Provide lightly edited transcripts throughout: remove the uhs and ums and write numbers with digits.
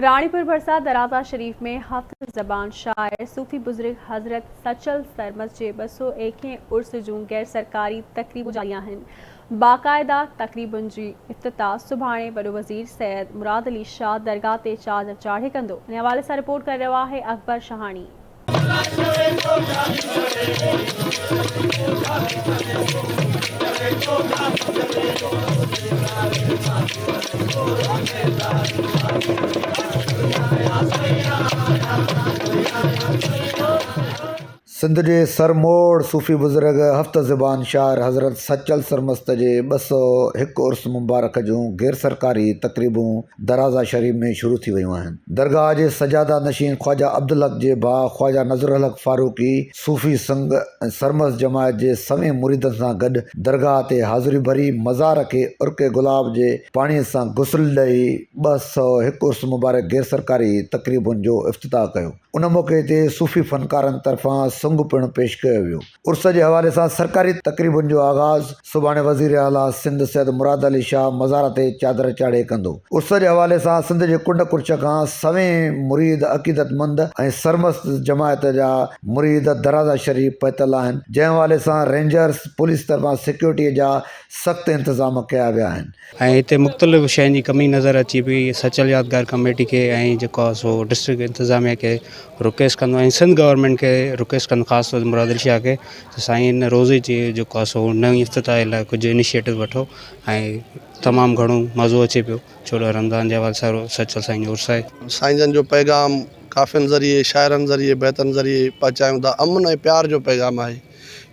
रानीपुर भरसा दराजा शरीफ में हफ्त ज़बान शायर सूफ़ी बुज़ुर्ग हज़रत सचल सरमस जे 201 उर्स जूं गैर सरकारी तकरीबूं जारी आहिनि। बाक़ायदा तकरीबुनि जी इफ़्तिताह सुभाणे वॾो वज़ीर सैयद मुराद अली शाह दरगाह ते चादर चाढ़े कंदो। इन हवाले सां रिपोर्ट करे रहियो आहे अकबर शहाणी। सिंध जे सरमोड़ सूफ़ी बुज़ुर्ग हफ़्त ज़बान शायर हज़रत सचल सरमस्त जे 201 उर्स मुबारक जूं गैर सरकारी तकरीबूं दराजा शरीफ में शुरू थी वयूं आहिनि। दरगाह जे सजादा नशीन ख्वाजा अब्दुल हक जे भाउ ख्वाजा नज़रुल हक फारूकी सूफ़ी संग ऐं सरमस जमायत जे सवें मुरीदनि सां गॾु दरगाह ते हाज़िरी भरी मज़ार खे उर्के गुलाब जे पाणीअ सां गुस्ल ॾेई 201 उर्स मुबारक गैर सरकारी तकरीबुनि जो इफ़्तिताह कयो। उन मौक़े ते सूफ़ी फ़नकारनि तरफ़ां सुंग पिणु पेश कयो वियो। उर्स जे हवाले सां सरकारी तकरीबुनि जो आगाज़ सुभाणे वज़ीर आला सिंध सैयद मुराद अली शाह मज़ार ते चादर चाढ़े कंदो। उर्स जे हवाले सां सिंध जे कुंड कुर्च खां सवें मुरीद अक़ीदतमंद ऐं सरमस्त जमायत जा मुरीद दराजा शरीफ पहुतल आहिनि, जंहिं हवाले सां रेंजर्स पुलिस तरफ़ां सिक्योरिटीअ जा सख़्त इंतज़ाम कया विया आहिनि। ऐं हिते मुख़्तलिफ़ शयुनि जी कमी नज़र अचे पई। सचल यादगार कमेटी खे ऐं जेको आहे सो डिस्ट्रिक्ट इंतज़ामिया खे रिक्वेस्ट कंदो ऐं सिंध गवर्नमेंट खे रिक्वेस्ट कंदो, ख़ासि तौर मुराद अली शाह खे त साईं हिन रोज़े जे जेको आहे सो नई इफ़्तिताह लाइ कुझु इनिशिएटिव वठो। ऐं तमामु घणो मज़ो अचे पियो छो जो रमज़ान जे हवाले सां सचल साईं जो उर्स आहे। साईं जन जो पैगाम काफ़ियुनि ज़रिए शाइरनि ज़रिए बैतनि ज़रिए पहुचायूं था। अमन ऐं प्यार जो पैगाम आहे,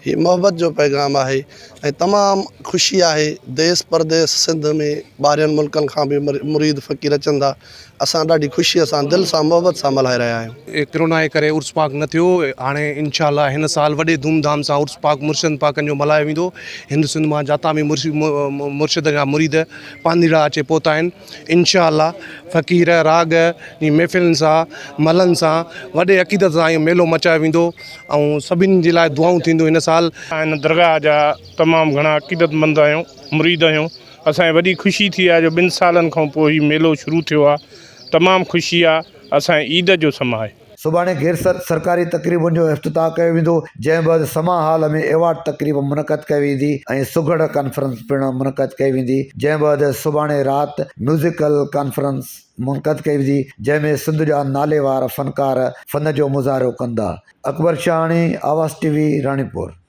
हीअ मोहब्बत जो पैगाम आहे ऐं तमामु ख़ुशी आहे। देश परदेस सिंध में ॿाहिरियुनि मुल्कनि खां बि मुरीद फ़क़ीर अचनि था। असां ॾाढी ख़ुशीअ सां दिलि सां मोहब्बत सां मल्हाए रहिया आहियूं। कोरोना जे करे उर्स पाक न थियो, हाणे इंशाअल्लाह हिन साल वॾे धूमधाम सां उर्स पाक मुर्शिदनि पाकनि जो मल्हायो वेंदो। हिंद सिंध मां जाता बि मुर्शिद जा मुरीद पांदीड़ा अचे पहुता आहिनि। इंशाअल्लाह फ़क़ीर राग जी महफ़िलुनि सां मलनि सां वॾे अक़ीदत सां इहो मेलो मचायो वेंदो ऐं सभिनी जे लाइ दुआऊं थींदियूं। हिन साल हिन दरगाह जा तमामु घणा अक़ीदतमंद आहियूं, मुरीद आहियूं। असांखे वॾी ख़ुशी थी आहे जो 2 सालनि खां पोइ हीउ मेलो शुरू थियो आहे। तमामु ख़ुशी आहे, असांजे ईद जो समय आहे। सुभाणे गैर सरकारी तकरीबुनि जो इफ़्तिताह कयो वेंदो, जंहिं बैदि समा हाल में एवार्ड तकरीब मुनक़द कई वेंदी ऐं सुघड़ कॉन्फ्रेंस पिणु मुनक़द कई वेंदी। जंहिं बैदि सुभाणे राति म्यूज़िकल कॉन्फ्रेंस मुनक़द कई वेंदी, जंहिंमें सिंध जा नालेवार फ़नकार फ़न जो मुज़ाहिरो कंदा। अकबर शहाणी, आवाज़ टीवी, रानीपुर।